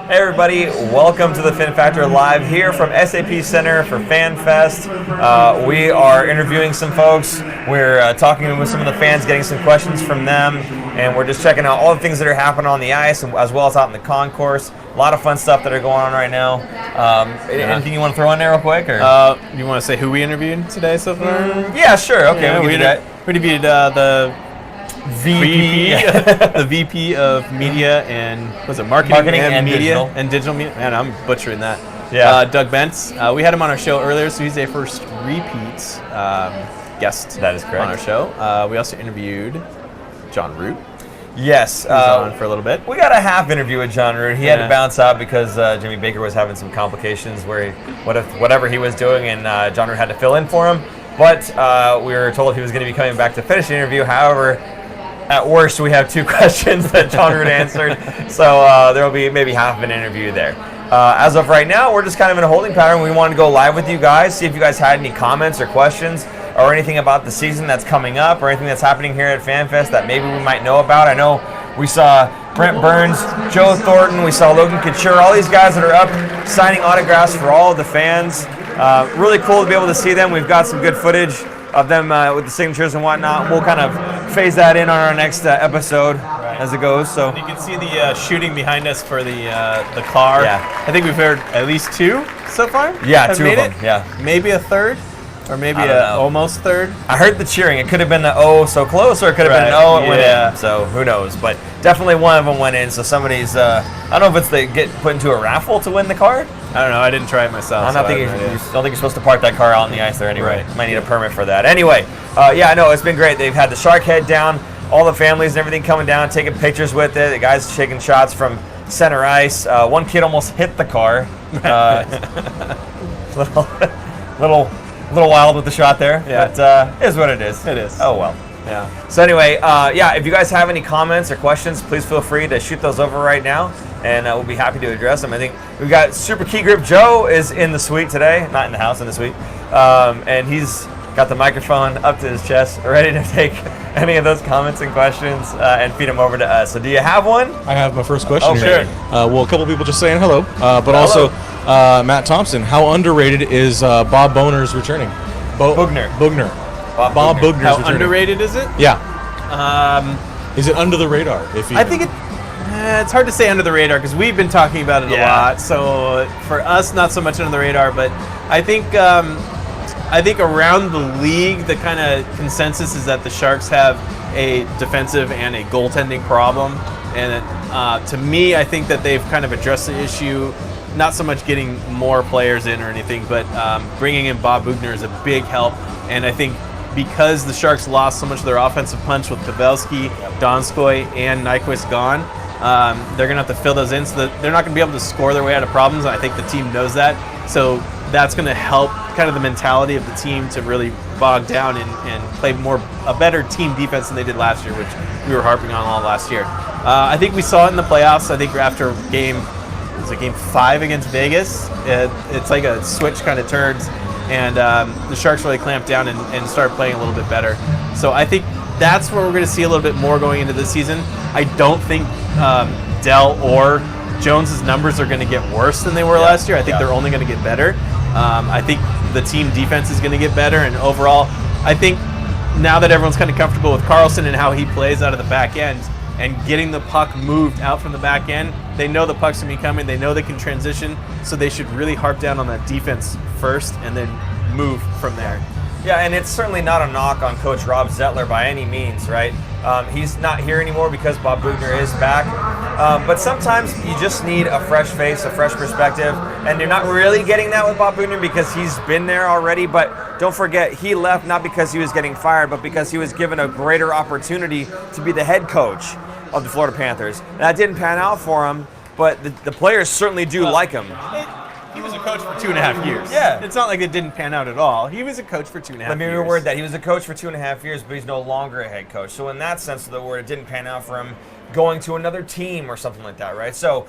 Hey everybody, welcome to the Fin Factor live here from SAP Center for FanFest. We are interviewing some folks. We're talking with some of the fans, getting some questions from them, and we're just checking out all the things that are happening on the ice as well as out in the concourse. A lot of fun stuff that are going on right now. Anything you want to throw in there real quick? Or? You want to say who we interviewed today so far? Yeah, sure. Okay, yeah, we can do that. We interviewed the VP of media and marketing and media and digital media. Man, I'm butchering that. Yeah. Doug Bentz. We had him on our show earlier, so he's a first repeat guest. That is correct. On our show. We also interviewed John Root. Yes. He was on for a little bit. We got a half interview with John Root. He had to bounce out because Jimmy Baker was having some complications where whatever he was doing, and John Root had to fill in for him. But we were told he was going to be coming back to finish the interview. However, at worst, we have two questions that John Root answered, so there will be maybe half of an interview there. As of right now, we're just kind of in a holding pattern. We wanted to go live with you guys, see if you guys had any comments or questions or anything about the season that's coming up or anything that's happening here at FanFest that maybe we might know about. I know we saw Brent Burns, Joe Thornton, we saw Logan Couture, all these guys that are up signing autographs for all of the fans. Really cool to be able to see them. We've got some good footage of them with the signatures and whatnot. We'll kind of phase that in on our next episode as it goes. So you can see the shooting behind us for the car. Yeah. I think we've heard at least two so far. Yeah, two of them. Yeah, maybe a third, or maybe almost third. I heard the cheering. It could have been the oh so close, or it could have been an oh it went in. So who knows? But definitely one of them went in. So somebody's I don't know if it's they get put into a raffle to win the car. I don't know. I didn't try it myself. I don't think you're supposed to park that car out on the ice there anyway. Right. Might need a permit for that. Anyway, yeah, I know it's been great. They've had the shark head down, all the families and everything coming down, taking pictures with it. The guys taking shots from center ice. One kid almost hit the car. Little wild with the shot there. Yeah. But it is what it is. It is. Oh well. Yeah. So anyway, yeah, if you guys have any comments or questions, please feel free to shoot those over right now, and we'll be happy to address them. I think we've got Super Key Grip Joe is in the suite today, not in the house, in the suite, and he's got the microphone up to his chest, ready to take any of those comments and questions and feed them over to us. So do you have one? I have my first question. Sure. Well, a couple people just saying hello, but also Matt Thompson. How underrated is Bob Boner's returning? Bugner. Bob Bugner's How returning. underrated is it? Yeah. Is it under the radar? I think it's hard to say under the radar because we've been talking about it a lot. So for us, not so much under the radar, but I think around the league, the kind of consensus is that the Sharks have a defensive and a goaltending problem. And to me, I think that they've kind of addressed the issue, not so much getting more players in or anything, but bringing in Bob Bugner is a big help. And I think because the Sharks lost so much of their offensive punch with Pavelski, Donskoy, and Nyquist gone, they're going to have to fill those in so that they're not going to be able to score their way out of problems. And I think the team knows that. So that's going to help kind of the mentality of the team to really bog down and play a better team defense than they did last year, which we were harping on all last year. I think we saw it in the playoffs. I think after game 5 against Vegas, it's like a switch kind of turns. And the Sharks really clamped down and started playing a little bit better. So I think that's where we're going to see a little bit more going into this season. I don't think Dell or Jones's numbers are going to get worse than they were last year. I think they're only going to get better. I think the team defense is going to get better. And overall, I think now that everyone's kind of comfortable with Carlson and how he plays out of the back end and getting the puck moved out from the back end, they know the puck's going to be coming. They know they can transition. So they should really harp down on that defense first and then move from there. Yeah, and it's certainly not a knock on Coach Rob Zettler by any means, right? He's not here anymore because Bob Bugner is back. But sometimes you just need a fresh face, a fresh perspective, and you're not really getting that with Bob Bugner because he's been there already. But don't forget, he left not because he was getting fired, but because he was given a greater opportunity to be the head coach of the Florida Panthers. And that didn't pan out for him, but the players certainly do like him. He was a coach for 2.5 years. Yeah. It's not like it didn't pan out at all. He was a coach for 2.5 years. Let me reword that. He was a coach for 2.5 years, but he's no longer a head coach. So in that sense of the word, it didn't pan out for him going to another team or something like that, right? So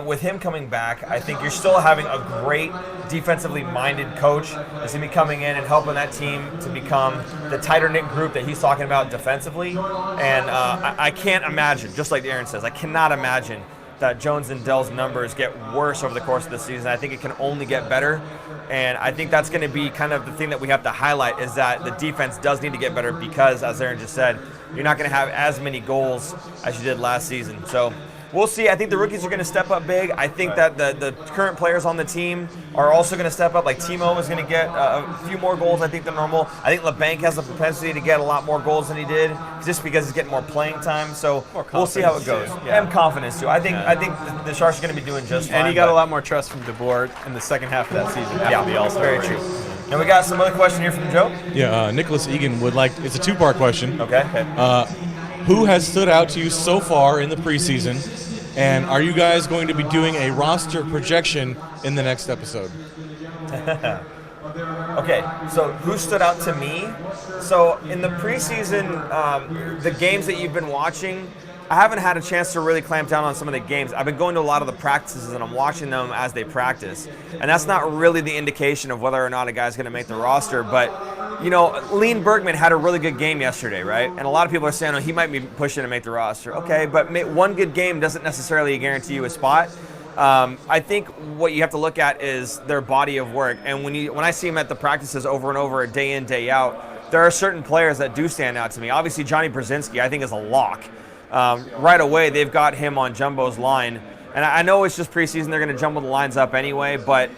with him coming back, I think you're still having a great defensively minded coach that's going to be coming in and helping that team to become the tighter knit group that he's talking about defensively. And I can't imagine, just like Aaron says, I cannot imagine that Jones and Dell's numbers get worse over the course of the season. I think it can only get better. And I think that's going to be kind of the thing that we have to highlight is that the defense does need to get better because, as Aaron just said, you're not going to have as many goals as you did last season. So we'll see. I think the rookies are going to step up big. I think that the current players on the team are also going to step up. Like Timo is going to get a few more goals, I think, than normal. I think LeBanc has the propensity to get a lot more goals than he did just because he's getting more playing time. So we'll see how it goes. And confidence, too. I think the Sharks are going to be doing just fine. And he got a lot more trust from DeBoer in the second half of that season after the All-Star very true. And we got some other question here from Joe. Yeah, Nicholas Egan would like, it's a two-part question. Okay. Who has stood out to you so far in the preseason? And are you guys going to be doing a roster projection in the next episode? Okay, so who stood out to me? So in the preseason, the games that you've been watching, I haven't had a chance to really clamp down on some of the games. I've been going to a lot of the practices and I'm watching them as they practice. And that's not really the indication of whether or not a guy's going to make the roster. But, you know, Lean Bergman had a really good game yesterday, right? And a lot of people are saying, oh, he might be pushing to make the roster. Okay, but one good game doesn't necessarily guarantee you a spot. I think what you have to look at is their body of work. And when I see them at the practices over and over, day in, day out, there are certain players that do stand out to me. Obviously, Johnny Brzezinski, I think, is a lock. Right away, they've got him on Jumbo's line. And I know it's just preseason, they're going to jumble the lines up anyway, but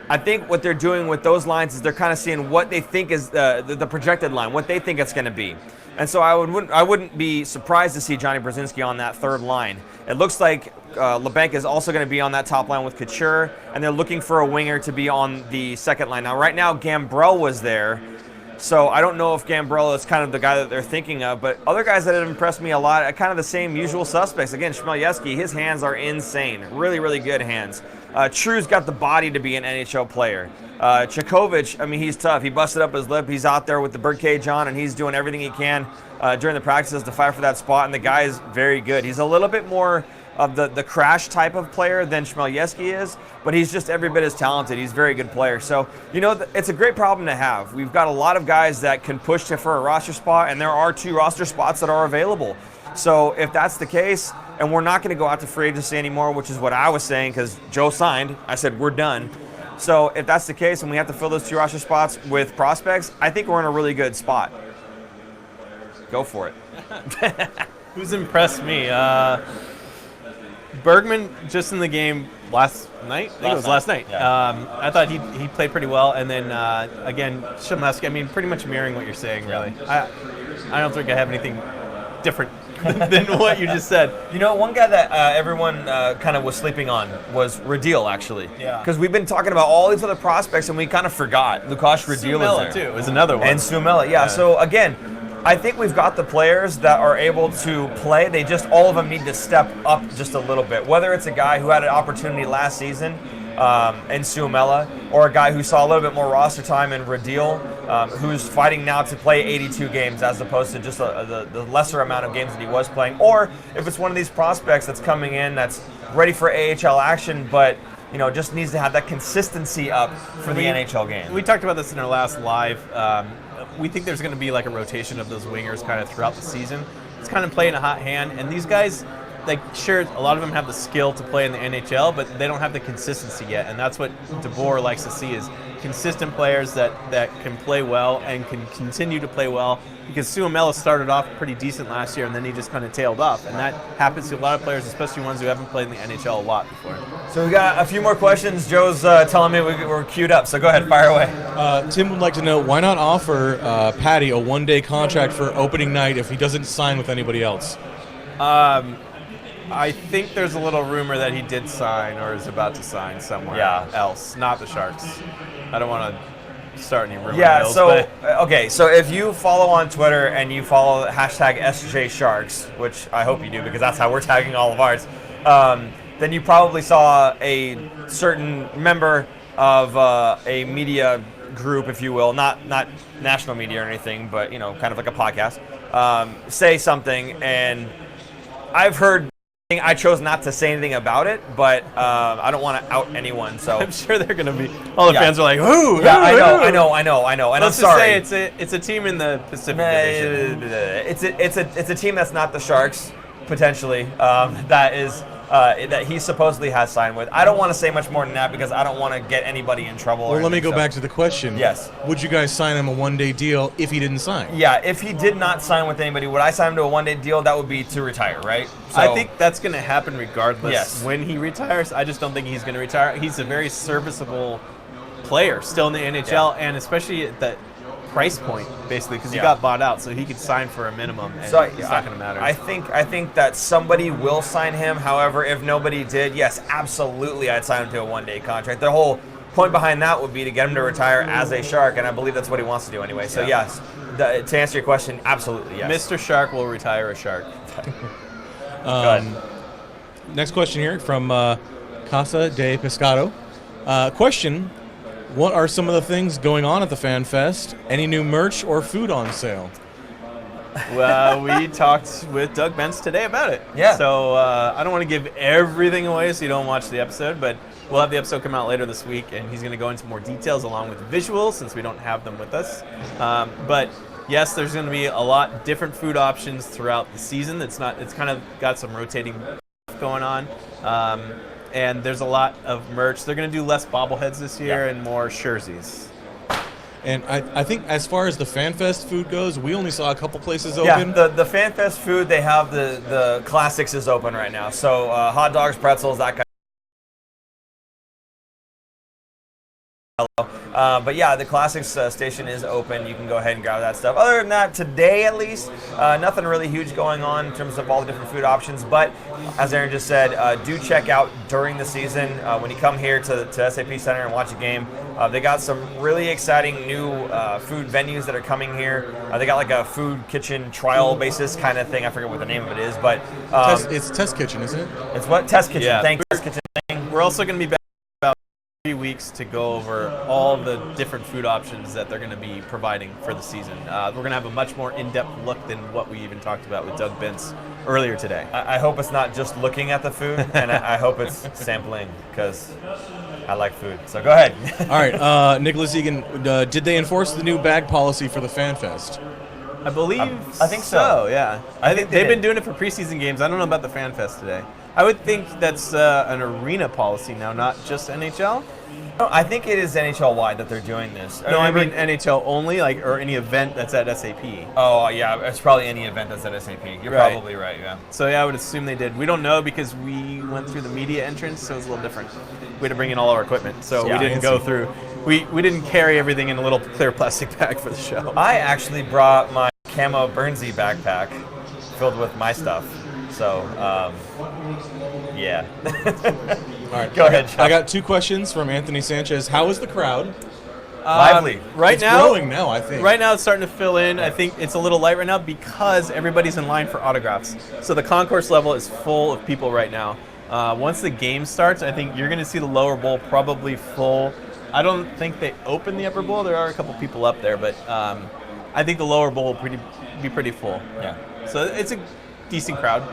I think what they're doing with those lines is they're kind of seeing what they think is the projected line, what they think it's going to be. And so I wouldn't be surprised to see Johnny Brzezinski on that third line. It looks like LeBanc is also going to be on that top line with Couture, and they're looking for a winger to be on the second line. Now, right now, Gambrell was there. So I don't know if Gambrell is kind of the guy that they're thinking of, but other guys that have impressed me a lot are kind of the same usual suspects. Again, Chmielewski, his hands are insane. Really, really good hands. True's got the body to be an NHL player. Chekhovich, I mean, he's tough. He busted up his lip. He's out there with the birdcage on, and he's doing everything he can during the practices to fight for that spot, and the guy is very good. He's a little bit more of the crash type of player than Chmielewski is, but he's just every bit as talented. He's a very good player. So, you know, it's a great problem to have. We've got a lot of guys that can push for a roster spot, and there are 2 roster spots that are available. So if that's the case, and we're not going to go out to free agency anymore, which is what I was saying because Joe signed, I said we're done. So if that's the case and we have to fill those 2 roster spots with prospects, I think we're in a really good spot. Go for it. Who's impressed me? Bergman, just in the game last night. I think it was last night. Yeah. I thought he played pretty well. And then, again, Chmielewski, I mean, pretty much mirroring what you're saying, really. I don't think I have anything different than what you just said. You know, one guy that everyone kind of was sleeping on was Radil, actually. Yeah. Because we've been talking about all these other prospects, and we kind of forgot. Lukasz Radil is there. too, is another one. And Suomela, yeah. So, again, I think we've got the players that are able to play. They just, all of them need to step up just a little bit. Whether it's a guy who had an opportunity last season in Suomela, or a guy who saw a little bit more roster time in Radil, who's fighting now to play 82 games as opposed to just the lesser amount of games that he was playing. Or if it's one of these prospects that's coming in that's ready for AHL action, but you know, just needs to have that consistency up for the NHL game. We talked about this in our last live. We think there's going to be like a rotation of those wingers kind of throughout the season. It's kind of playing a hot hand, and these guys, like, sure, a lot of them have the skill to play in the NHL, but they don't have the consistency yet, and that's what DeBoer likes to see is consistent players that can play well and can continue to play well, because Suomela started off pretty decent last year, and then he just kind of tailed off, and that happens to a lot of players, especially ones who haven't played in the NHL a lot before. So we got a few more questions. Joe's telling me we're queued up, so go ahead, fire away. Tim would like to know, why not offer Patty a one-day contract for opening night if he doesn't sign with anybody else? I think there's a little rumor that he did sign or is about to sign somewhere else, not the Sharks. I don't want to start any rumor mills, okay, so if you follow on Twitter and you follow hashtag SJSharks, which I hope you do because that's how we're tagging all of ours, then you probably saw a certain member of a media group, if you will, not national media or anything, but you know, kind of like a podcast, say something, and I've heard. I chose not to say anything about it, but I don't want to out anyone. So I'm sure they're going to be. All the fans are like, "Who?" Yeah, I know. And let's I'm sorry. just say it's a team in the Pacific Division. It's a team that's not the Sharks potentially. That is that he supposedly has signed with. I don't want to say much more than that because I don't want to get anybody in trouble. Well, let me go back to the question. Yes. Would you guys sign him a one-day deal if he didn't sign? Yeah, if he did not sign with anybody, would I sign him to a one-day deal? That would be to retire, right? So, I think that's going to happen regardless. Yes. When he retires, I just don't think he's going to retire. He's a very serviceable player still in the NHL, and especially at that price point, basically, because he got bought out, so he could sign for a minimum, and so it's not going to matter. I think that somebody will sign him. However, if nobody did, yes, absolutely, I'd sign him to a one-day contract. The whole point behind that would be to get him to retire as a Shark, and I believe that's what he wants to do anyway. So yes, to answer your question, absolutely yes. Mr. Shark will retire a Shark. Next question here from Casa de Pescado. Question: what are some of the things going on at the Fan Fest? Any new merch or food on sale? Well, we talked with Doug Bentz today about it. Yeah. So I don't want to give everything away so you don't watch the episode, but we'll have the episode come out later this week, and he's going to go into more details along with visuals since we don't have them with us. But yes, there's going to be a lot different food options throughout the season. It's kind of got some rotating going on. And there's a lot of merch. They're going to do less bobbleheads this year and more jerseys. And I think as far as the FanFest food goes, we only saw a couple places open. Yeah, the FanFest food, they have the classics is open right now. So hot dogs, pretzels, that kind of but yeah, the Classics station is open. You can go ahead and grab that stuff. Other than that, today at least, nothing really huge going on in terms of all the different food options. But as Aaron just said, do check out during the season when you come here to SAP Center and watch a game. They got some really exciting new food venues that are coming here. They got like a food kitchen trial basis kind of thing. I forget what the name of it is, but it's Test Kitchen, isn't it? It's what? Test Kitchen. Yeah. Thanks, Test Kitchen. We're also going to be back about 3 weeks to go over all the different food options that they're going to be providing for the season. We're going to have a much more in-depth look than what we even talked about with Doug Bentz earlier today. I hope it's not just looking at the food, and I hope it's sampling, because I like food. So go ahead. All right, Nicholas Egan, did they enforce the new bag policy for the Fan Fest? I believe I think so. Yeah. I think they've been doing it for preseason games. I don't know about the Fan Fest today. I would think that's an arena policy now, not just NHL. No, I think it is NHL-wide that they're doing this. No, I mean NHL only, or any event that's at SAP. Oh, yeah, it's probably any event that's at SAP. You're probably right, yeah. So, yeah, I would assume they did. We don't know because we went through the media entrance, so it's a little different. We had to bring in all our equipment, so we didn't go through. We didn't carry everything in a little clear plastic bag for the show. I actually brought my camo Burnsy backpack filled with my stuff. So, yeah. All right, go ahead, Chuck. I got 2 questions from Anthony Sanchez. How is the crowd? Lively. It's growing now, I think. Right now it's starting to fill in. I think it's a little light right now because everybody's in line for autographs. So the concourse level is full of people right now. Once the game starts, I think you're going to see the lower bowl probably full. I don't think they open the upper bowl. There are a couple people up there, but I think the lower bowl will be pretty full. Yeah. So it's a decent crowd.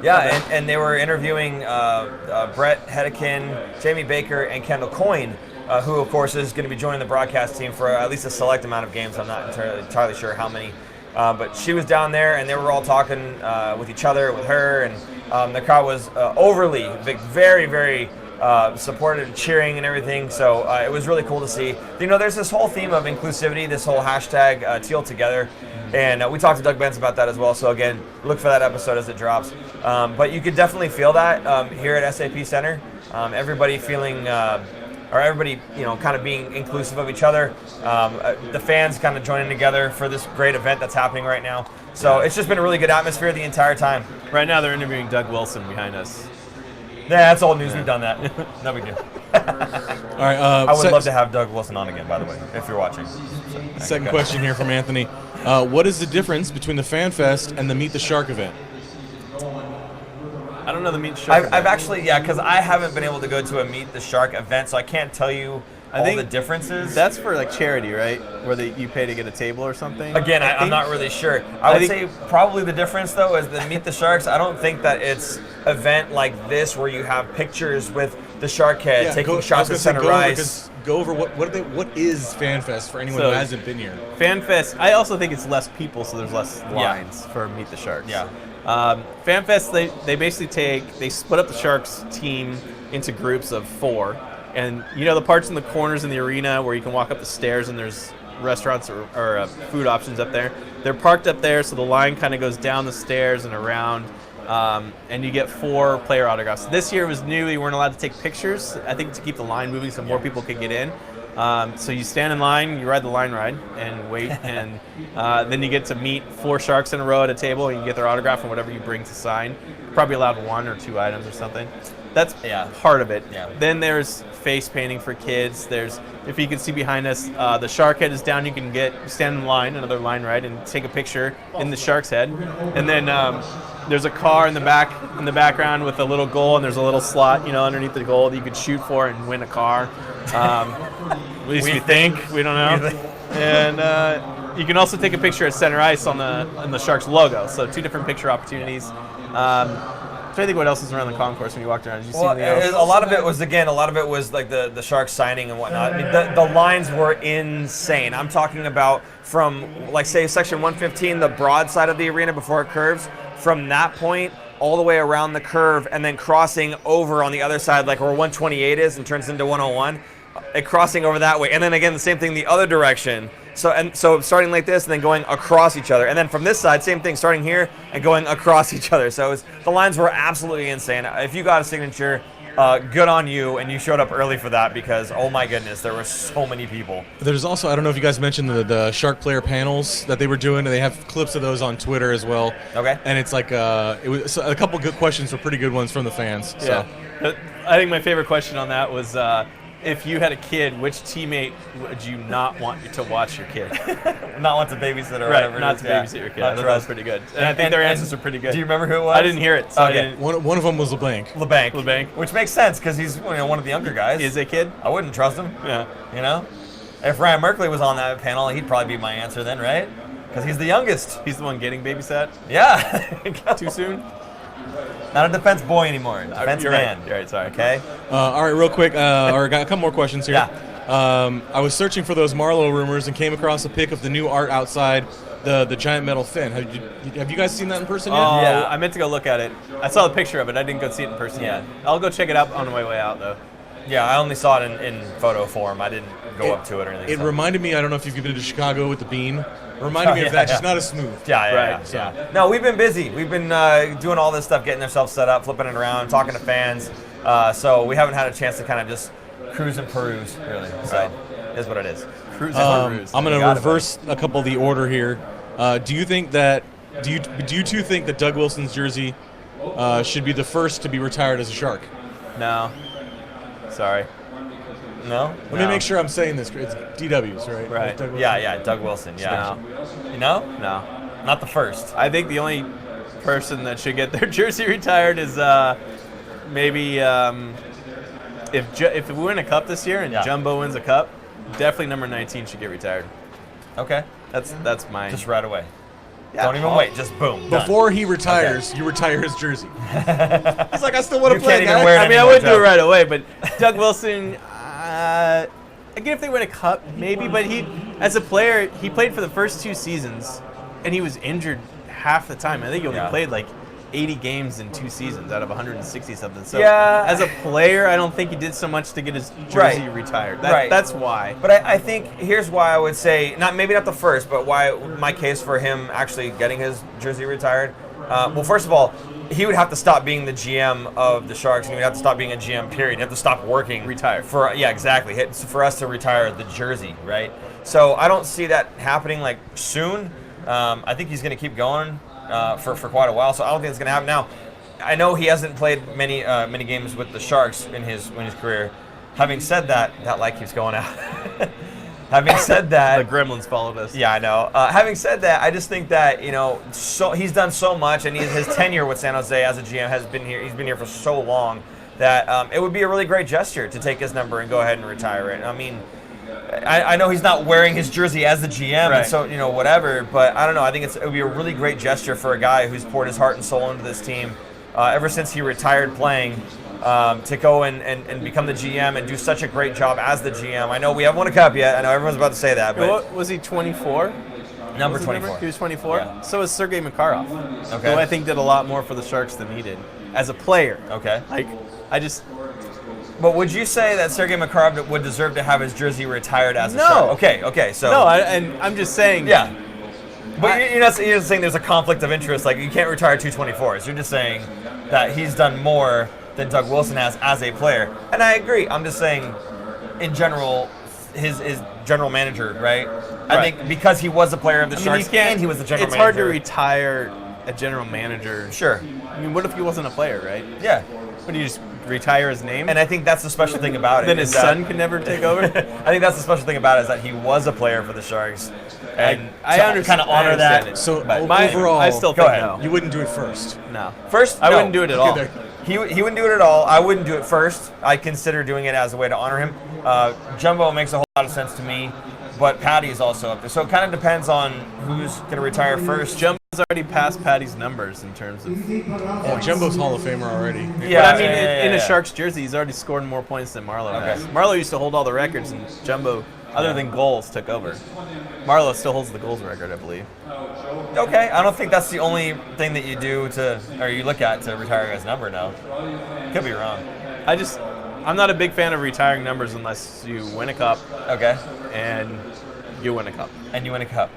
Yeah, and they were interviewing Brett Hedekin, Jamie Baker, and Kendall Coyne, who, of course, is going to be joining the broadcast team for at least a select amount of games. I'm not entirely sure how many. But she was down there, and they were all talking with each other, with her, and the crowd was overly, very, very supportive and cheering and everything. So it was really cool to see. You know, there's this whole theme of inclusivity, this whole hashtag Teal Together. And we talked to Doug Bentz about that as well. So again, look for that episode as it drops. But you could definitely feel that here at SAP Center. Everybody feeling, or everybody, kind of being inclusive of each other. The fans kind of joining together for this great event that's happening right now. So it's just been a really good atmosphere the entire time. Right now they're interviewing Doug Wilson behind us. Yeah, that's old news. We've done that. No big deal. All right. I would love to have Doug Wilson on again, by the way, if you're watching. Second question here from Anthony. What is the difference between the Fan Fest and the Meet the Shark event? I don't know the Meet the Shark event. I've actually, because I haven't been able to go to a Meet the Shark event, so I can't tell you all the differences. That's for charity, right? Where you pay to get a table or something? Again, I'm not really sure. I would say probably the difference, though, is the Meet the Sharks. I don't think that it's event like this where you have pictures with the shark head taking shots at center ice. Go over what is FanFest for anyone who hasn't been here. FanFest, I also think it's less people, so there's less lines for Meet the Sharks. Yeah. FanFest, they split up the Sharks team into groups of 4, and the parts in the corners in the arena where you can walk up the stairs and there's restaurants or food options up there. They're parked up there, so the line kind of goes down the stairs and around, and you get 4 player autographs. This year was new; you weren't allowed to take pictures. I think to keep the line moving so more people could get in. So you stand in line, you ride the line ride, and wait, and then you get to meet 4 Sharks in a row at a table, and you get their autograph and whatever you bring to sign. Probably allowed 1 or 2 items or something. That's part of it. Yeah. Then there's face painting for kids. There's, if you can see behind us, the shark head is down. You can stand in line, another line ride, and take a picture in the shark's head. And then there's a car in the background with a little goal, and there's a little slot, underneath the goal that you could shoot for and win a car. At least we think. We don't know. And you can also take a picture at center ice on the Sharks logo. So 2 different picture opportunities. I'm trying to think what else is around the concourse when you walked around. Did you see anything else? A lot of it was like the Sharks signing and whatnot. I mean, the lines were insane. I'm talking about from, like, say, section 115, the broad side of the arena before it curves, from that point all the way around the curve and then crossing over on the other side, like where 128 is and turns into 101, and crossing over that way. And then again, the same thing the other direction. So starting like this and then going across each other. And then from this side, same thing, starting here and going across each other. So the lines were absolutely insane. If you got a signature, good on you, and you showed up early for that because, oh my goodness, there were so many people. There's also, I don't know if you guys mentioned the Shark player panels that they were doing. They have clips of those on Twitter as well. Okay. And it's like, it was a couple good questions, were pretty good ones from the fans. Yeah. So. I think my favorite question on that was, if you had a kid, which teammate would you not want to watch your kid? Not want to babysit or right, whatever. Not to babysit your kid. That was pretty good. And I think their answers are pretty good. Do you remember who it was? I didn't hear it. So okay. One of them was LeBlanc. LeBlanc. Which makes sense because he's one of the younger guys. Is a kid? I wouldn't trust him. Yeah. If Ryan Merkley was on that panel, he'd probably be my answer then, right? Because he's the youngest. He's the one getting babysat? Yeah. Too soon? Not a defense boy anymore. Defense man. Right. You're right, sorry. Okay. All right, real quick, I got a couple more questions here. Yeah. I was searching for those Marlowe rumors and came across a pic of the new art outside the giant metal fin. Have you guys seen that in person yet? Yeah. I meant to go look at it. I saw the picture of it. I didn't go see it in person yet. I'll go check it out on my way out, though. Yeah, I only saw it in photo form. I didn't go up to it or anything. It reminded me, I don't know if you've been to Chicago with the beam. It reminded me of that, just not as smooth. Yeah. No, we've been busy. We've been doing all this stuff, getting ourselves set up, flipping it around, talking to fans. So we haven't had a chance to kind of just cruise and peruse, really. So it is what it is. Cruise and peruse. I'm going to reverse a couple of the order here. Do you two think that Doug Wilson's jersey should be the first to be retired as a Shark? No. Sorry. No? Let me make sure I'm saying this. It's DW's, right? Right. Doug Wilson, yeah. No. You know? No. Not the first. I think the only person that should get their jersey retired is maybe if we win a cup this year and Jumbo wins a cup, definitely number 19 should get retired. Okay. That's mine. Just right away. Yeah, don't even wait. Just boom. Before he retires, you retire his jersey. He's like, I still want to play. Can't even wear it I wouldn't do it right away, but Doug Wilson, again, if they win a cup, maybe. But as a player, he played for the first 2 seasons, and he was injured half the time. I think he only played like 80 games in 2 seasons out of 160 something. So as a player, I don't think he did so much to get his jersey retired. That's why. But I think here's why I would say maybe not the first, but why my case for him actually getting his jersey retired. Well, first of all, he would have to stop being the GM of the Sharks, and he would have to stop being a GM. Period. He'd have to stop working. Retire. Exactly. For us to retire the jersey, right? So I don't see that happening like soon. I think he's going to keep going. For quite a while, so I don't think it's going to happen now. I know he hasn't played many games with the Sharks in his career. Having said that light keeps going out. Having said that, the Gremlins followed us. Yeah, I know. Having said that, I just think that so he's done so much, and his tenure with San Jose as a GM has been here. He's been here for so long that it would be a really great gesture to take his number and go ahead and retire it. I mean. I know he's not wearing his jersey as the GM, and so whatever. But I don't know. I think it would be a really great gesture for a guy who's poured his heart and soul into this team ever since he retired playing to go and become the GM and do such a great job as the GM. I know we haven't won a cup yet. I know everyone's about to say that, but was he 24? Number Was it 24. He was 24. Yeah. So is Sergei Makarov, Okay. who I think did a lot more for the Sharks than he did as a player. Okay. Like, I just But would you say that Sergei Makarov would deserve to have his jersey retired as a No. Shark? Okay, so... no. And I'm just saying. Yeah. But you're not saying there's a conflict of interest, like you can't retire 224s. You're just saying that he's done more than Doug Wilson has as a player. And I agree. I'm just saying, in general, his general manager, right? I think because he was a player of the Sharks and he was the general It's manager. hard to retire a general manager. Sure. I mean, what if he wasn't a player, right? Yeah. Would you just retire his name? And I think that's the special thing about it. then his is that- son could never take over? I think that's the special thing about it is that he was a player for the Sharks. And I to understand- kind of honor I understand that. it. So But overall, I still Go think ahead. no. you wouldn't do it first. No. First, I no. wouldn't do it at all. there. He wouldn't do it at all. I wouldn't do it first. I consider doing it as a way to honor him. Jumbo makes a whole lot of sense to me, but Patty is also up there. So it kind of depends on who's going to retire first. Jumbo's already passed Patty's numbers in terms of. Oh, Jumbo's Hall of Famer already. Yeah, But I mean, in a yeah. Sharks jersey, he's already scored more points than Marlowe Okay. has. Marlowe used to hold all the records, and Jumbo, other than goals, took over. Marlowe still holds the goals record, I believe. Okay, I don't think that's the only thing that you do or you look at to retire a guy's number now. Could be wrong. I'm not a big fan of retiring numbers unless you win a cup Okay, and you win a cup. and you win a cup.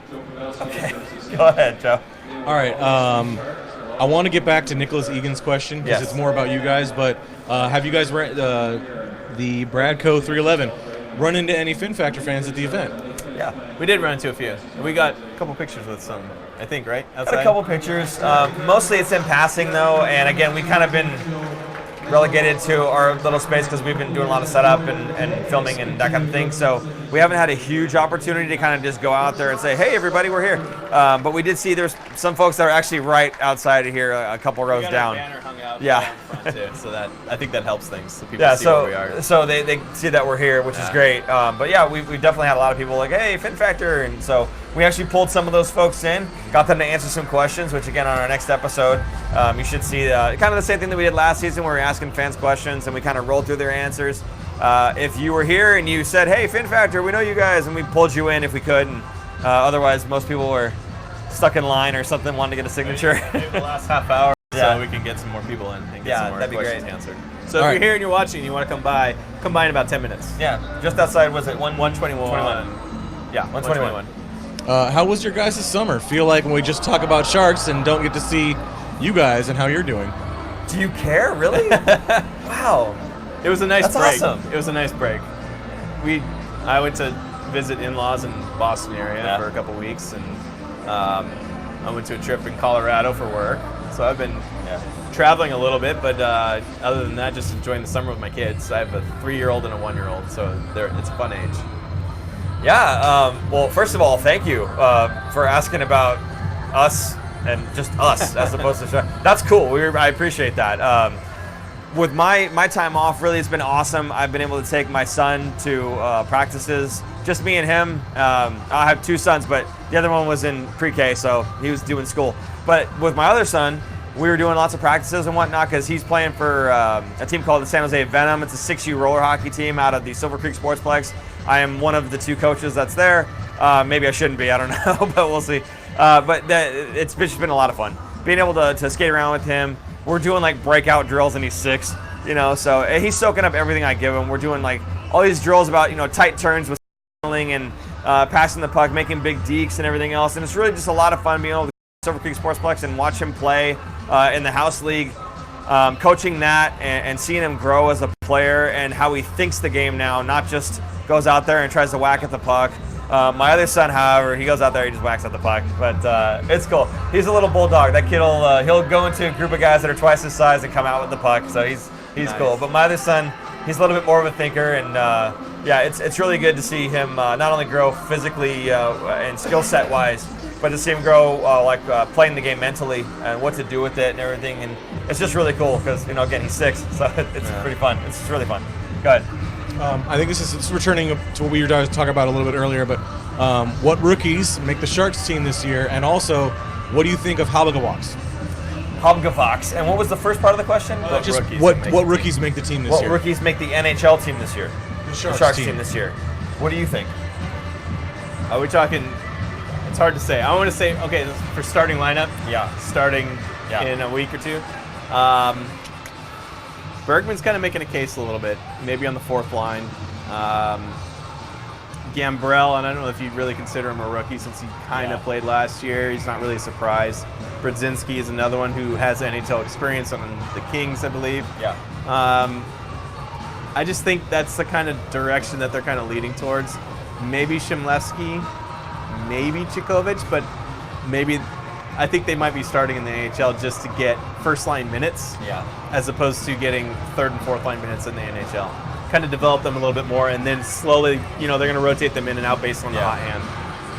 Okay, go ahead, Joe. All right. I want to get back to Nicholas Egan's question because Yes. it's more about you guys. But have you guys the Bradco 311 run into any Fin Factor fans at the event? Yeah. We did run into a few. We got a couple pictures with some, I think, right? Got a couple pictures. Mostly it's in passing, though. And again, we kind of been relegated to our little space because we've been doing a lot of setup and filming and that kind of thing. So we haven't had a huge opportunity to kind of just go out there and say, hey, everybody, we're here. But we did see there's some folks that are actually right outside of here, a couple rows down. Yeah. So that I think that helps things. So people Yeah, see where we are. so they see that we're here, which is great. But yeah, we definitely had a lot of people like, hey, Fin Factor. And so we actually pulled some of those folks in, got them to answer some questions, which again, on our next episode, you should see kind of the same thing that we did last season where we were asking fans questions and we kind of rolled through their answers. If you were here and you said, hey, Fin Factor, we know you guys, and we pulled you in if we could. And otherwise, most people were stuck in line or something, wanting to get a signature. Maybe the last half hour Yeah. so we can get some more people in and get Yeah, some more that'd be questions great. answered. So All if right. you're here and you're watching and you want to come by in about 10 minutes. Yeah, just outside, was it 121. 21. Yeah, 121. How was your guys' summer? Feel like when we just talk about Sharks and don't get to see you guys and how you're doing? Do you care, really? Wow. It was a nice That's break. awesome. It was a nice break. I went to visit in-laws in Boston area Yeah. for a couple weeks, and I went to a trip in Colorado for work. So I've been traveling a little bit, but other than that, just enjoying the summer with my kids. I have a 3-year-old and a 1-year-old, so it's a fun age. Yeah, well, first of all, thank you for asking about us and just us as opposed to Shark. That's cool. I appreciate that. With my time off, really, it's been awesome. I've been able to take my son to practices, just me and him. I have 2 sons, but the other one was in pre-K, so he was doing school. But with my other son, we were doing lots of practices and whatnot because he's playing for a team called the San Jose Venom. It's a 6U roller hockey team out of the Silver Creek Sportsplex. I am one of the 2 coaches that's there. Maybe I shouldn't be, I don't know, but we'll see. But it's just been a lot of fun. Being able to skate around with him. We're doing like breakout drills and he's 6, so he's soaking up everything I give him. We're doing like all these drills about, tight turns with handling and passing the puck, making big dekes and everything else. And it's really just a lot of fun being able to Silver Creek Sportsplex and watch him play in the house league, coaching that and seeing him grow as a player and how he thinks the game now, not just goes out there and tries to whack at the puck. My other son, however, he goes out there, he just whacks at the puck, but it's cool. He's a little bulldog. That kid he'll go into a group of guys that are twice his size and come out with the puck, so he's Nice. cool. But my other son, he's a little bit more of a thinker, and it's really good to see him not only grow physically and skill set wise, but to see him grow playing the game mentally and what to do with it and everything. And it's just really cool because again he's 6, so it's pretty fun. It's just really fun. Go ahead. I think this is returning to what we were talking about a little bit earlier, but what rookies make the Sharks team this year, and also, what do you think of Habagawaks? Hobgavox. And what was the first part of the question? Just rookies what make what the rookies make the team this What year? rookies make the NHL team this year? The The Sharks team this year. What do you think? Are we talking? It's hard to say. I want to say, okay, for starting lineup, starting in a week or two. Bergman's kind of making a case a little bit, maybe on the fourth line. Gambrell, and I don't know if you'd really consider him a rookie since he kind of played last year. He's not really a surprise. Brodzinski is another one who has NHL experience on the Kings, I believe. Yeah. I just think that's the kind of direction that they're kind of leading towards. Maybe Shimlevsky, maybe Chikovic, but maybe I think they might be starting in the NHL just to get first-line minutes as opposed to getting third and fourth-line minutes in the NHL. Kind of develop them a little bit more, and then slowly, they're going to rotate them in and out based on the hot hand.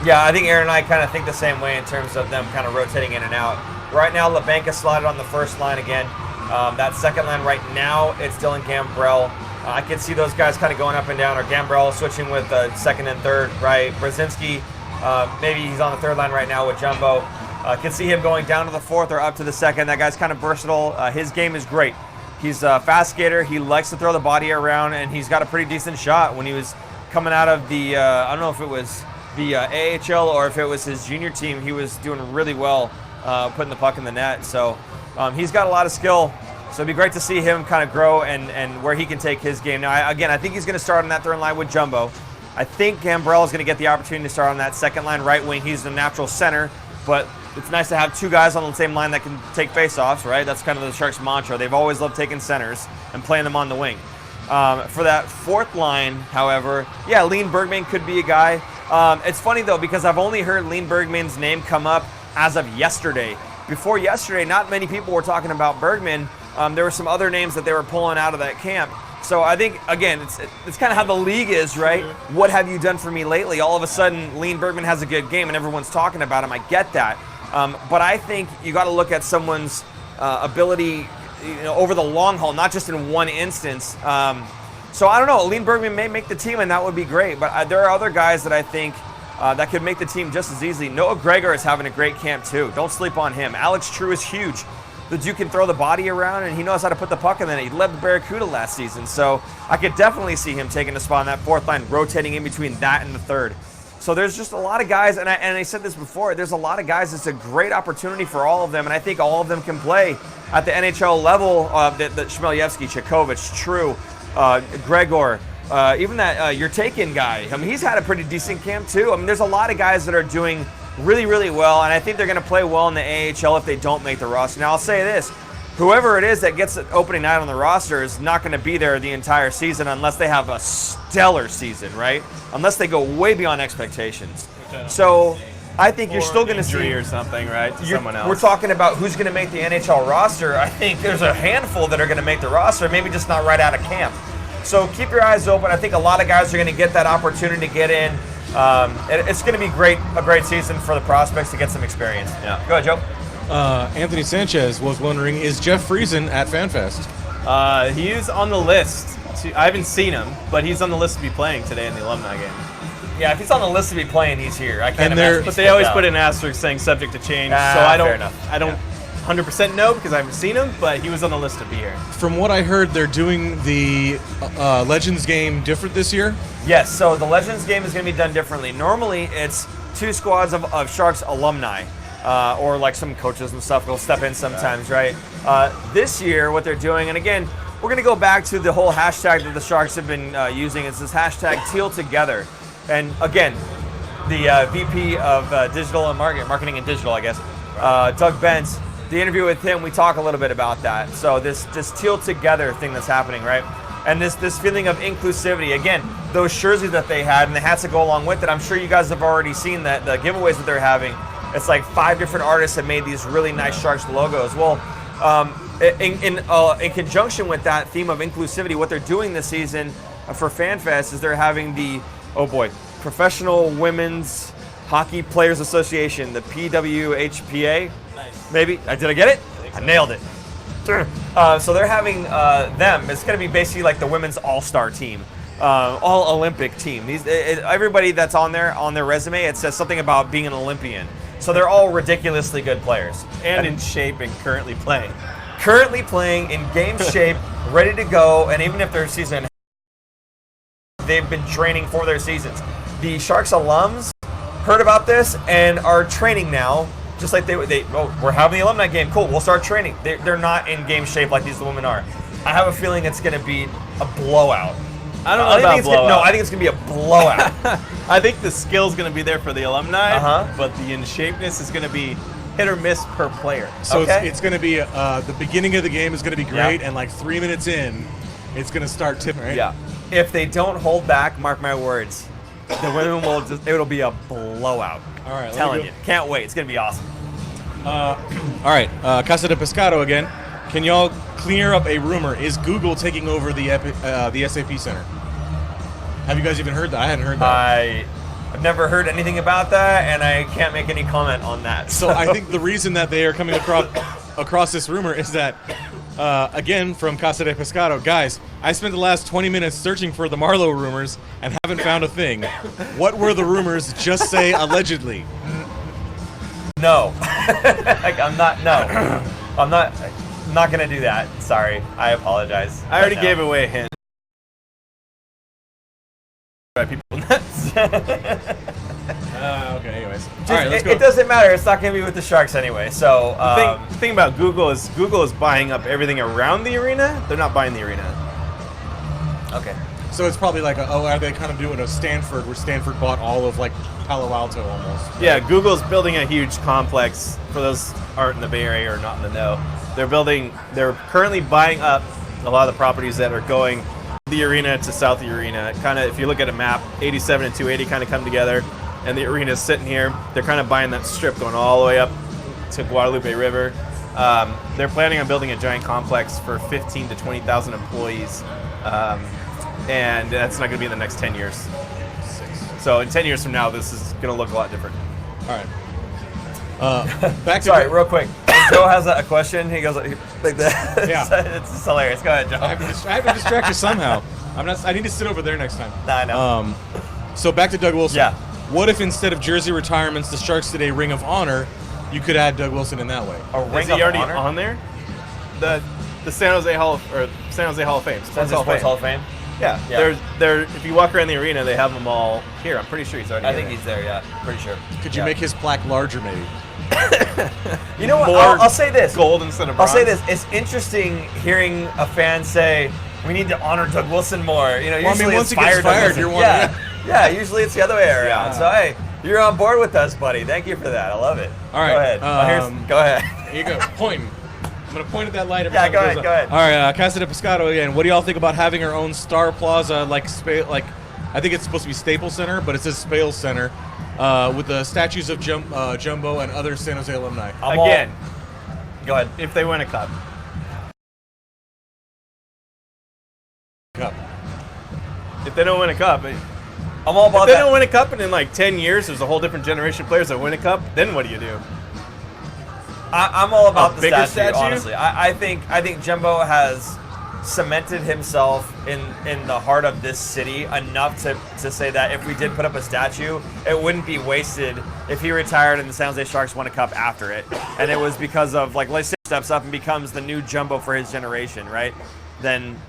Yeah, I think Aaron and I kind of think the same way in terms of them kind of rotating in and out. Right now, LeBanc is slotted on the first line again. That second line right now, it's Dylan Gambrell. I can see those guys kind of going up and down, or Gambrell switching with second and third, right? Brodzinski, maybe he's on the third line right now with Jumbo. Can see him going down to the fourth or up to the second. That guy's kind of versatile. His game is great. He's a fast skater. He likes to throw the body around, and he's got a pretty decent shot. When he was coming out of the, I don't know if it was the AHL or if it was his junior team, he was doing really well putting the puck in the net. So he's got a lot of skill. So it'd be great to see him kind of grow and where he can take his game. Now, I think he's going to start on that third line with Jumbo. I think Gambrell is going to get the opportunity to start on that second line right wing. He's the natural center, but it's nice to have two guys on the same line that can take faceoffs, right? That's kind of the Sharks' mantra. They've always loved taking centers and playing them on the wing. For that fourth line, however, Lean Bergman could be a guy. It's funny, though, because I've only heard Lean Bergman's name come up as of yesterday. Before yesterday, not many people were talking about Bergman. There were some other names that they were pulling out of that camp. So I think, again, it's kind of how the league is, right? What have you done for me lately? All of a sudden, Lean Bergman has a good game and everyone's talking about him. I get that. But I think you got to look at someone's ability over the long haul, not just in one instance. So I don't know. Lean Bergman may make the team, and that would be great. But there are other guys that I think that could make the team just as easily. Noah Gregor is having a great camp, too. Don't sleep on him. Alex True is huge. The dude can throw the body around, and he knows how to put the puck in the net. He led the Barracuda last season. So I could definitely see him taking a spot on that fourth line, rotating in between that and the third. So there's just a lot of guys, and I said this before, there's a lot of guys. It's a great opportunity for all of them, and I think all of them can play at the NHL level. The Shmelyevsky, Chikovic, True, Gregor, even that Yurtakin guy. I mean, he's had a pretty decent camp too. I mean, there's a lot of guys that are doing really, really well, and I think they're going to play well in the AHL if they don't make the roster. Now, I'll say this. Whoever it is that gets an opening night on the roster is not going to be there the entire season unless they have a stellar season, right? Unless they go way beyond expectations. So I think you're still going to see or something, right? To someone else. We're talking about who's going to make the NHL roster. I think there's a handful that are going to make the roster, maybe just not right out of camp. So keep your eyes open. I think a lot of guys are going to get that opportunity to get in. It's going to be a great season for the prospects to get some experience. Yeah. Go ahead, Joe. Anthony Sanchez was wondering, is Jeff Freezin at FanFest? He is on the list. I haven't seen him, but he's on the list to be playing today in the alumni game. Yeah, if he's on the list to be playing, he's here. I can't imagine. But they always put an asterisk saying subject to change, so I don't 100% know because I haven't seen him, but he was on the list to be here. From what I heard, they're doing the Legends game different this year? Yes, so the Legends game is going to be done differently. Normally, it's two squads of Sharks alumni. Or like some coaches and stuff will step in sometimes, right? This year, what they're doing, and again, we're going to go back to the whole hashtag that the Sharks have been using. It's this hashtag Teal Together. And again, the VP of Digital and Marketing and Digital, I guess, Doug Benz, the interview with him, we talk a little bit about that. So this Teal Together thing that's happening, right? And this feeling of inclusivity. Again, those jerseys that they had and the hats that go along with it, I'm sure you guys have already seen that the giveaways that they're having. It's like 5 different artists have made these really nice Sharks logos. Well, in conjunction with that theme of inclusivity, what they're doing this season for FanFest is they're having the, Professional Women's Hockey Players Association, the PWHPA. Nice. Maybe. Did I get it? I nailed it. So they're having them. It's going to be basically like the women's all-star team. All Olympic team. Everybody that's on their resume, it says something about being an Olympian. So they're all ridiculously good players. And in shape and currently playing. Currently playing, in game shape, ready to go, and even if their season, they've been training for their seasons. The Sharks alums, heard about this and are training now. Just like we're having the alumni game. Cool, we'll start training. They're not in game shape like these women are. I have a feeling it's going to be a blowout. I don't know about blowout. No, I think it's going to be a blowout. I think the skill's going to be there for the alumni, but the in-shapeness is going to be hit or miss per player. So it's going to be the beginning of the game is going to be great, and like 3 minutes in, it's going to start tipping. Right? Yeah. If they don't hold back, mark my words, the women it'll be a blowout. All right, I'm telling you, can't wait. It's going to be awesome. All right, Casa de Pescado again. Can y'all clear up a rumor? Is Google taking over the SAP Center? Have you guys even heard that? I hadn't heard that. I've never heard anything about that, and I can't make any comment on that. So I think the reason that they are coming across this rumor is that, again, from Casa de Pescado, guys, I spent the last 20 minutes searching for the Marlowe rumors and haven't found a thing. What were the rumors? Just say allegedly. No. I'm not going to do that. Sorry. I apologize. I already gave away a hint. People nuts. Okay, anyways. All right, let's go. It doesn't matter. It's not going to be with the Sharks anyway. So the thing about Google is buying up everything around the arena. They're not buying the arena. Okay. So it's probably like, are they kind of doing a Stanford, where Stanford bought all of like Palo Alto almost? Yeah, Google's building a huge complex. For those who aren't in the Bay Area or not in the know, they're currently buying up a lot of the properties that are going the arena to south of the arena. Kind of, if you look at a map, 87 and 280 kind of come together, and the arena's sitting here. They're kind of buying that strip going all the way up to Guadalupe River. They're planning on building a giant complex for 15 to 20,000 employees. And that's not going to be in the next 10 years. So in 10 years from now, this is going to look a lot different. All right. Back to Sorry, real quick. Joe has a question. He goes like that. Yeah. It's just hilarious. Go ahead, Joe. I have to distract you somehow. I need to sit over there next time. Nah, I know. So back to Doug Wilson. Yeah. What if instead of jersey retirements, the Sharks did a Ring of Honor? You could add Doug Wilson in that way. A Ring Is he of already Honor? on there? The San Jose Hall of Fame. Sports Hall of Fame. Yeah. They're if you walk around the arena, they have them all here. I'm pretty sure he's already. I think he's there. Yeah, pretty sure. Could you make his plaque larger, maybe? You know what? More I'll say this. Gold instead of bronze. I'll say this. It's interesting hearing a fan say, "We need to honor Doug Wilson more." You know, usually once it's he gets fired, you're one. Yeah. Usually it's the other way around. So hey, you're on board with us, buddy. Thank you for that. I love it. All right. Go ahead. Go ahead. Here you go. Pointing. I'm going to point at that light every Yeah, time go it ahead, goes go up. ahead. All right, Casa de Pescado again. What do y'all think about having our own Star Plaza, like I think it's supposed to be Staples Center, but it says Spales Center, with the statues of Jumbo and other San Jose alumni? Again, go ahead. if they win a cup. Cup. If they don't win a cup, I'm all about if they that. don't win a cup, and in like 10 years, there's a whole different generation of players that win a cup. Then what do you do? I'm all about the bigger statue, statue? honestly. I think Jumbo has cemented himself in the heart of this city enough to say that if we did put up a statue, it wouldn't be wasted if he retired and the San Jose Sharks won a cup after it. And it was because of, like, let's say he steps up and becomes the new Jumbo for his generation, right? Then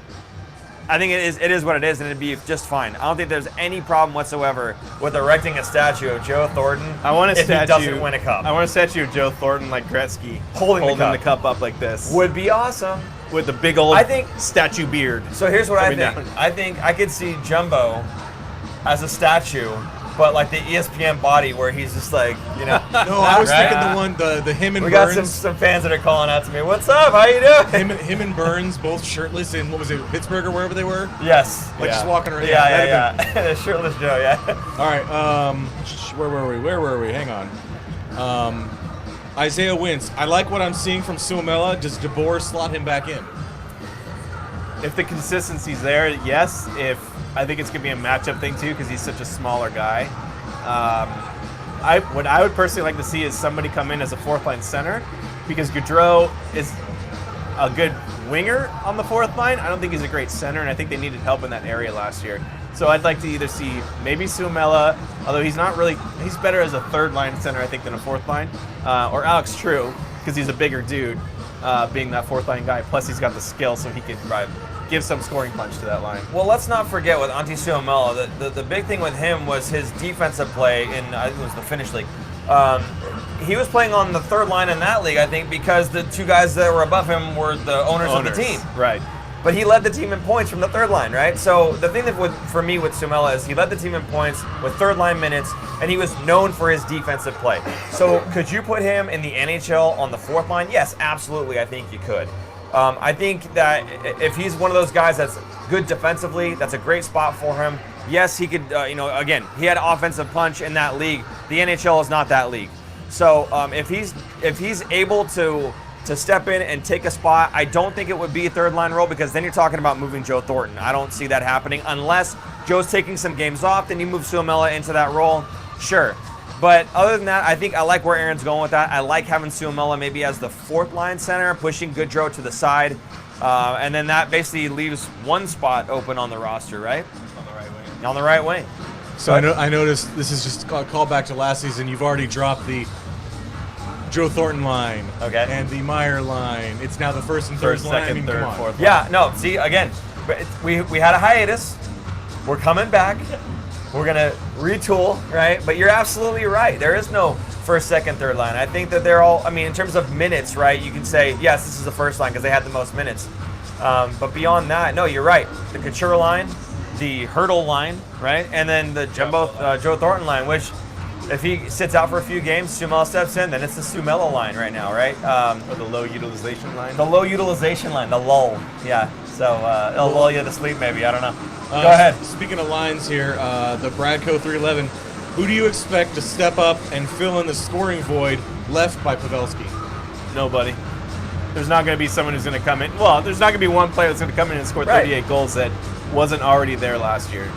I think it is what it is, and it'd be just fine. I don't think there's any problem whatsoever with erecting a statue of Joe Thornton I want a if statue. he doesn't win a cup. I want a statue of Joe Thornton like Gretzky, Holding the cup. up like this, Would be awesome. with the big old statue beard. So here's what I Coming think. down. I think I could see Jumbo as a statue, but like the ESPN body where he's just like, you know. No, I was Right? thinking the one, the him and We got Burns. some fans that are calling out to me. What's up? How you doing? Him and Burns both shirtless in, what was it, Pittsburgh or wherever they were? Yes. Like just walking around. Yeah. Shirtless Joe. Yeah. All right, where were we? Hang on. Isaiah Wentz. I like what I'm seeing from Suomela. Does DeBoer slot him back in? If the consistency's there, yes. I think it's gonna be a matchup thing too, because he's such a smaller guy. What I would personally like to see is somebody come in as a fourth line center, because Gaudreau is a good winger on the fourth line. I don't think he's a great center, and I think they needed help in that area last year. So I'd like to either see maybe Suomela, although he's better as a third line center, I think, than a fourth line, or Alex True, because he's a bigger dude, being that fourth line guy. Plus he's got the skill, so he could give some scoring punch to that line. Well, let's not forget with Antti Suomela, the big thing with him was his defensive play in, I think it was the Finnish league. He was playing on the third line in that league, I think, because the two guys that were above him were the owners of the team. Right. But he led the team in points from the third line, right? So the thing that for me with Suomela is he led the team in points with third line minutes, and he was known for his defensive play. So could you put him in the NHL on the fourth line? Yes, absolutely. I think you could. I think that if he's one of those guys that's good defensively, that's a great spot for him. Yes, he could. Again, he had offensive punch in that league. The NHL is not that league. So if he's able to step in and take a spot, I don't think it would be a third line role, because then you're talking about moving Joe Thornton. I don't see that happening unless Joe's taking some games off, then you move Suomela into that role. Sure. But other than that, I think I like where Aaron's going with that. I like having Suomela maybe as the fourth line center, pushing Goodrow to the side. And then that basically leaves one spot open on the roster, right? On the right wing. On the right wing. So I noticed this is just a call back to last season. You've already dropped the Joe Thornton line, okay, and the Meyer line. It's now the first and third line. Second, third, fourth line. Yeah, no, see, again, we had a hiatus. We're coming back. We're going to retool, right? But you're absolutely right. There is no first, second, third line. I think that they're all, I mean, in terms of minutes, right, you can say, yes, this is the first line because they had the most minutes. But beyond that, no, you're right. The Couture line, the Hurdle line, right? And then the Joe Thornton line, which if he sits out for a few games, Suomela steps in, then it's the Suomela line right now, right? Or the low utilization line. The low utilization line, the lull. Yeah. So it'll lull you to sleep maybe. I don't know. Go ahead. Speaking of lines here, the Bradco 311, who do you expect to step up and fill in the scoring void left by Pavelski? Nobody. There's not going to be someone who's going to come in. Well, there's not going to be one player that's going to come in and score 38 goals that wasn't already there last year.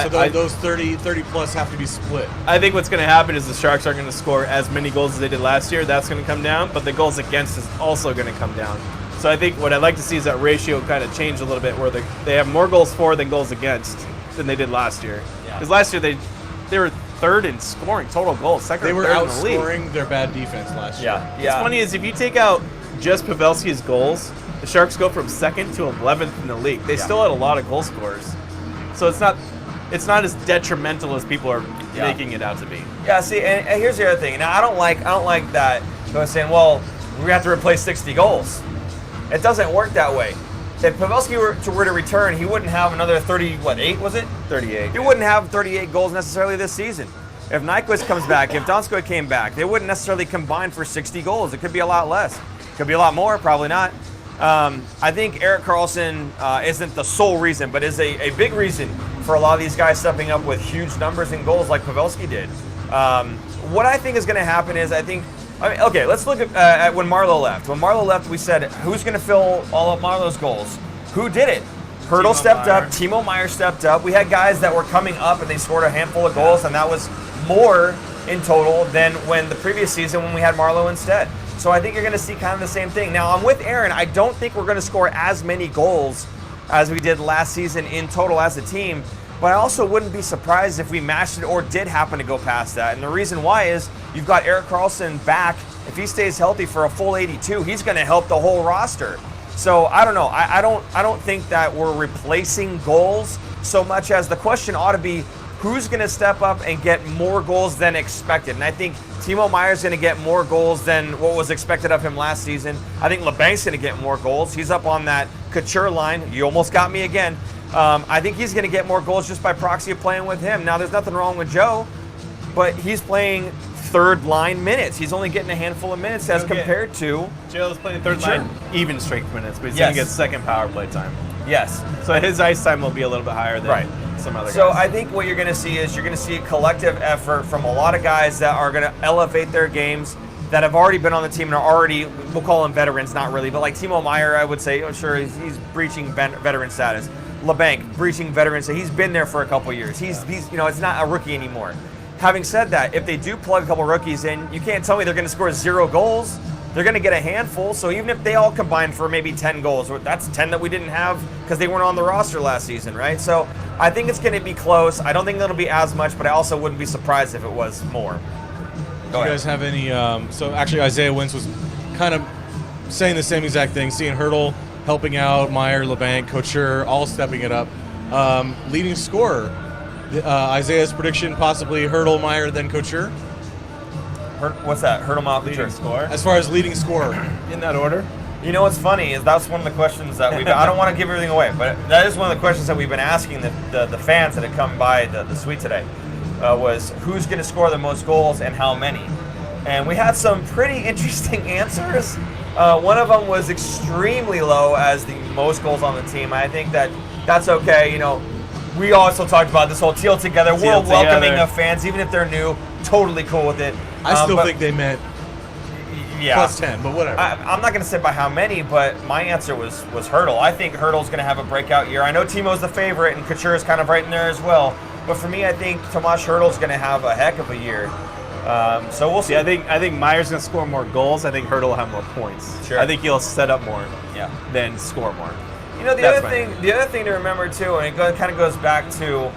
So those 30 plus have to be split. I think what's going to happen is the Sharks aren't going to score as many goals as they did last year. That's going to come down, but the goals against is also going to come down. So I think what I'd like to see is that ratio kind of change a little bit, where they have more goals for than goals against than they did last year. Because last year they were third in scoring total goals. Second, they were third in the league. outscoring their bad defense last year. What's funny is if you take out just Pavelski's goals, the Sharks go from second to 11th in the league. They still had a lot of goal scorers. So it's not as detrimental as people are making it out to be. Yeah, see, and here's the other thing. Now, I don't like that. I was saying, well, we have to replace 60 goals. It doesn't work that way. If Pavelski were to return, he wouldn't have another 8 was it? 38. He wouldn't have 38 goals necessarily this season. If Nyquist comes back, if Donskoy came back, they wouldn't necessarily combine for 60 goals. It could be a lot less. Could be a lot more, probably not. I think Erik Karlsson isn't the sole reason, but is a big reason for a lot of these guys stepping up with huge numbers and goals like Pavelski did. What I think is going to happen is okay, let's look at when Marleau left. When Marleau left, we said, who's going to fill all of Marleau's goals? Who did it? Hurdle stepped up. Timo Meier stepped up. We had guys that were coming up and they scored a handful of goals, and that was more in total than when the previous season when we had Marleau instead. So I think you're going to see kind of the same thing. Now, I'm with Aaron. I don't think we're going to score as many goals as we did last season in total as a team, but I also wouldn't be surprised if we matched it or did happen to go past that. And the reason why is you've got Erik Karlsson back. If he stays healthy for a full 82, he's going to help the whole roster. So I don't know. I don't think that we're replacing goals so much as the question ought to be, who's going to step up and get more goals than expected? And I think Timo Meier's going to get more goals than what was expected of him last season. I think LeBank's going to get more goals. He's up on that Couture line. You almost got me again. I think he's going to get more goals just by proxy of playing with him. Now, there's nothing wrong with Joe, but he's playing third line minutes. He's only getting a handful of minutes as compared to Joe's playing third line even strength minutes, but he's Yes. going to get second power play time. Yes. So his ice time will be a little bit higher than some other guys. So I think what you're going to see is you're going to see a collective effort from a lot of guys that are going to elevate their games, that have already been on the team and are already, we'll call them veterans, not really, but like Timo Meier, I would say, sure, he's breaching veteran status. LeBanc, breaching veteran status. He's been there for a couple years. He's it's not a rookie anymore. Having said that, if they do plug a couple rookies in, you can't tell me they're going to score 0 goals. They're going to get a handful. So even if they all combine for maybe 10 goals, that's 10 that we didn't have because they weren't on the roster last season, right? So I think it's going to be close. I don't think it'll be as much, but I also wouldn't be surprised if it was more. Do you guys have any? So actually, Isaiah Wentz was kind of saying the same exact thing. Seeing Hurdle helping out. Meyer, LeBanc, Couture, all stepping it up. Leading scorer, Isaiah's prediction, possibly Hurdle, Meyer, then Couture. What's that? Hurdle mile Leading score. As far as leading scorer. In that order. You know what's funny is that's one of the questions that we've. I don't want to give everything away, but that is one of the questions that we've been asking the fans that had come by the suite today. Was who's going to score the most goals and how many? And we had some pretty interesting answers. One of them was extremely low as the most goals on the team. I think that's okay. You know, we also talked about this whole teal together. We're welcoming of fans, even if they're new. Totally cool with it. I still think they meant plus 10, but whatever. I'm not going to say by how many, but my answer was Hurdle. I think Hurdle's going to have a breakout year. I know Timo's the favorite, and Couture is kind of right in there as well. But for me, I think Tomas Hurdle's going to have a heck of a year. So we'll see. I think Meyer's going to score more goals. I think Hurdle will have more points. Sure. I think he'll set up more than score more. You know, the other thing to remember, too, and it kind of goes back to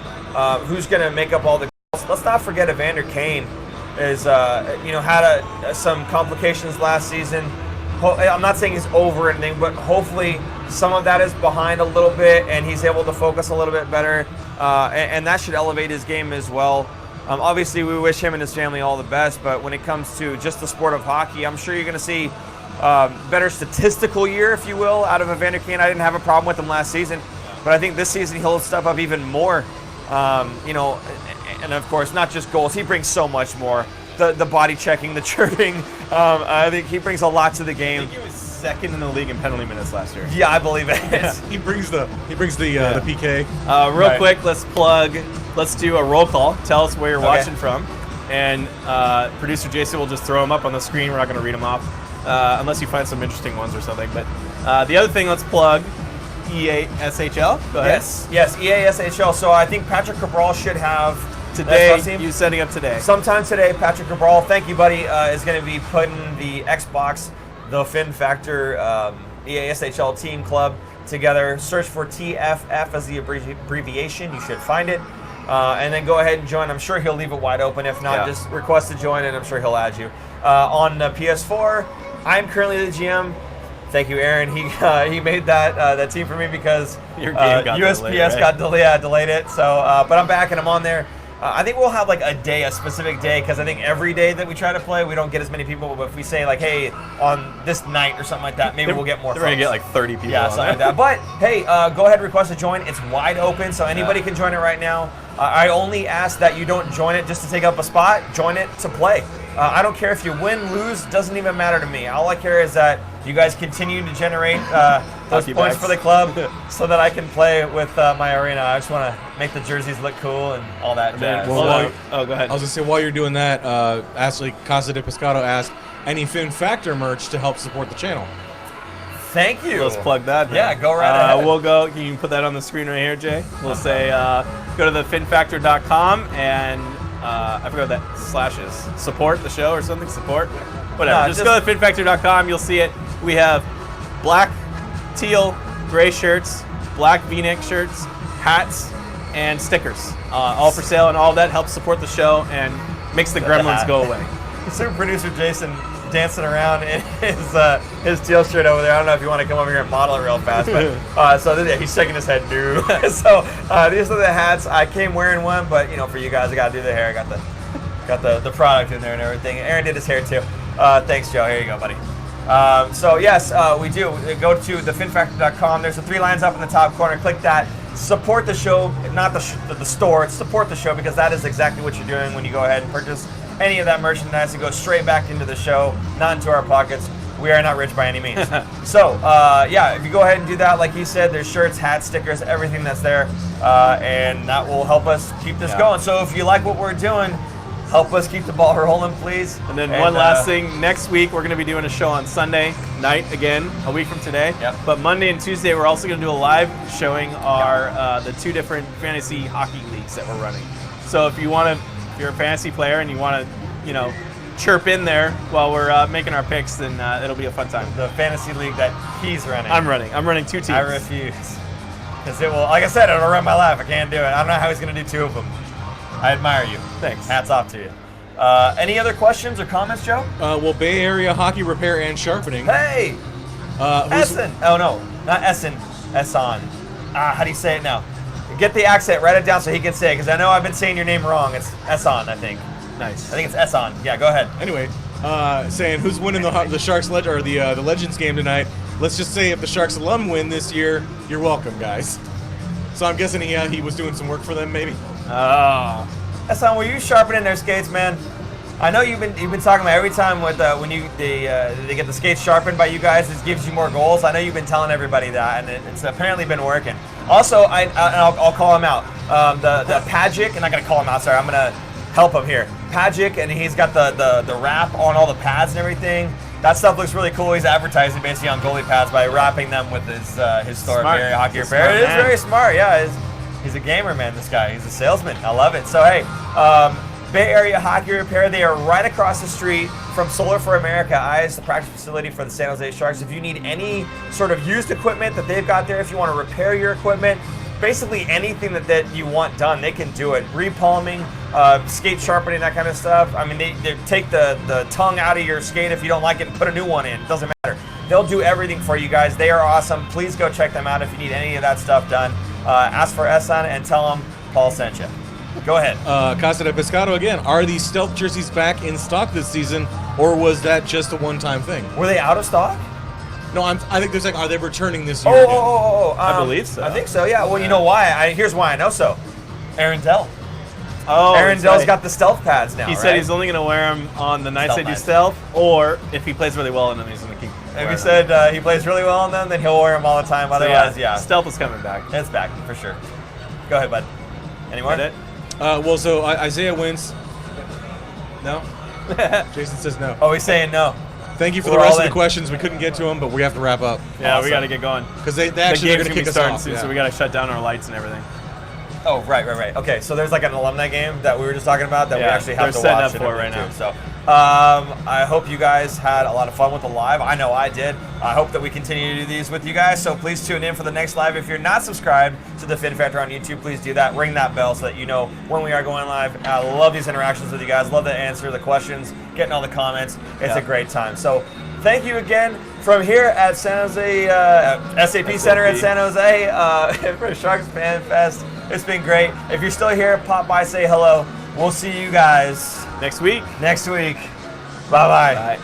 who's going to make up all the goals. Let's not forget Evander Kane is, had some complications last season. I'm not saying he's over anything, but hopefully some of that is behind a little bit and he's able to focus a little bit better, and that should elevate his game as well. Obviously, we wish him and his family all the best, but when it comes to just the sport of hockey, I'm sure you're going to see better statistical year, if you will, out of Evander Kane. I didn't have a problem with him last season, but I think this season he'll step up even more. And of course, not just goals. He brings so much more. The body checking, the chirping. I think he brings a lot to the game. I think he was second in the league in penalty minutes last year. Yeah, I believe it. Yeah. He brings the PK. Real quick, let's do a roll call. Tell us where you're watching from, and producer Jason will just throw them up on the screen. We're not going to read them off unless you find some interesting ones or something. But the other thing, let's plug EASHL. Go ahead. Yes, EASHL. So I think Patrick Cabral should have today. You setting up today? Sometime today, Patrick Cabral. Thank you, buddy. Is going to be putting the Xbox, the Fin Factor EASHL team club together. Search for TFF as the abbreviation. You should find it. And then go ahead and join. I'm sure he'll leave it wide open. If not, just request to join, and I'm sure he'll add you. On PS4, I'm currently the GM. Thank you, Aaron. He made that team for me because your game got USPS delayed it. So, but I'm back and I'm on there. I think we'll have like a specific day, because I think every day that we try to play, we don't get as many people. But if we say like, hey, on this night or something like that, maybe we'll get more. We're gonna get like 30 people. Yeah, something like that. But hey, go ahead, request to join. It's wide open, so anybody can join it right now. I only ask that you don't join it just to take up a spot. Join it to play. I don't care if you win, lose. Doesn't even matter to me. All I care is that you guys continue to generate those points for the club, so that I can play with my arena. I just want to make the jerseys look cool and all that jazz. Go ahead. I was gonna say, while you're doing that, Ashley Casa de Pescado asked, any Fin Factor merch to help support the channel? Thank you. Let's plug that. Then. Yeah, go right ahead. We'll go. Can you put that on the screen right here, Jay? We'll say go to thefinfactor.com and I forgot that slashes. Support the show or something. Support. Whatever. Just go to thefinfactor.com. You'll see it. We have black, teal, gray shirts, black V-neck shirts, hats, and stickers. All for sale, and all of that helps support the show and makes the gremlins go away. Super producer Jason dancing around in his teal shirt over there. I don't know if you want to come over here and model it real fast, but he's shaking his head, dude. So these are the hats. I came wearing one, but for you guys, I got to do the hair. I got the product in there and everything. Aaron did his hair too. Thanks, Joe. Here you go, buddy. So yes, we do. Go to thefinfactor.com. There's the 3 lines up in the top corner. Click that. Support the show, not the store. It's support the show, because that is exactly what you're doing when you go ahead and purchase any of that merchandise. It goes straight back into the show, not into our pockets. We are not rich by any means. So if you go ahead and do that, like he said, there's shirts, hats, stickers, everything that's there, and that will help us keep this going. So if you like what we're doing, help us keep the ball rolling, please. And then one last thing. Next week, we're going to be doing a show on Sunday night again, a week from today. Yep. But Monday and Tuesday, we're also going to do a live showing our the 2 different fantasy hockey leagues that we're running. So if you're a fantasy player and you want to, chirp in there while we're making our picks, then it'll be a fun time. The fantasy league that he's running. I'm running 2 teams. I refuse. Because it will, like I said, it'll run my life. I can't do it. I don't know how he's going to do 2 of them. I admire you. Thanks. Hats off to you. Any other questions or comments, Joe? Well, Bay Area Hockey Repair and Sharpening. Hey! Essen! Oh, no. Not Essen. Esson. How do you say it now? Get the accent, write it down so he can say it, because I know I've been saying your name wrong. It's Esson, I think. Nice. I think it's Esson. Yeah, go ahead. Anyway, saying who's winning the Sharks or the Legends game tonight. Let's just say if the Sharks alum win this year, you're welcome, guys. So I'm guessing he was doing some work for them, maybe. Oh. Esson, were you sharpening their skates, man? I know you've been talking about every time with when they get the skates sharpened by you guys, it gives you more goals. I know you've been telling everybody that, and it's apparently been working. Also, I'll call him out. The Pagic, I'm not gonna call him out. Sorry, I'm gonna help him here. Pagic, and he's got the wrap on all the pads and everything. That stuff looks really cool. He's advertising basically on goalie pads by wrapping them with his store, Bay Area Hockey Repair. It is very smart. Yeah, he's a gamer, man. This guy, he's a salesman. I love it. So hey. Bay Area Hockey Repair, they are right across the street from Solar for America Eyes, the practice facility for the San Jose Sharks. If you need any sort of used equipment that they've got there, if you want to repair your equipment, basically anything that you want done, they can do it. Repalming, skate sharpening, that kind of stuff. I mean, they take the tongue out of your skate if you don't like it and put a new one in. It doesn't matter. They'll do everything for you guys. They are awesome. Please go check them out if you need any of that stuff done. Ask for Esson and tell them Paul sent you. Go ahead. Casa de Pescado again. Are these stealth jerseys back in stock this season, or was that just a one-time thing? Were they out of stock? No, I think they're saying, are they returning this year? I believe so. I think so. Yeah. Well, you know why? Here's why I know so. Aaron Dell. Oh, Aaron Dell's got the stealth pads now. He said he's only going to wear them on the nights they do stealth, or if he plays really well in them, he's going to keep. If he said he plays really well in them, then he'll wear them all the time. Otherwise, yeah. Stealth is coming back. It's back for sure. Go ahead, bud. Any more? Well, so Isaiah wins. No? Jason says no. Oh, he's saying no. Thank you for the rest of the questions. We couldn't get to them, but we have to wrap up. Yeah, awesome. We got to get going. Because they actually are going to kick us off. Soon, so we got to shut down our lights and everything. Oh, right. Okay, so there's like an alumni game that we were just talking about that we actually have to watch. They're setting up for right now. So, I hope you guys had a lot of fun with the live. I know I did. I hope that we continue to do these with you guys. So please tune in for the next live. If you're not subscribed to the Fin Factor on YouTube, please do that. Ring that bell so that you know when we are going live. I love these interactions with you guys. Love to answer the questions, getting all the comments. It's a great time. So thank you again from here at San Jose, SAP Center at San Jose for Sharks Fan Fest. It's been great. If you're still here, pop by, say hello. We'll see you guys next week. Bye-bye. Bye.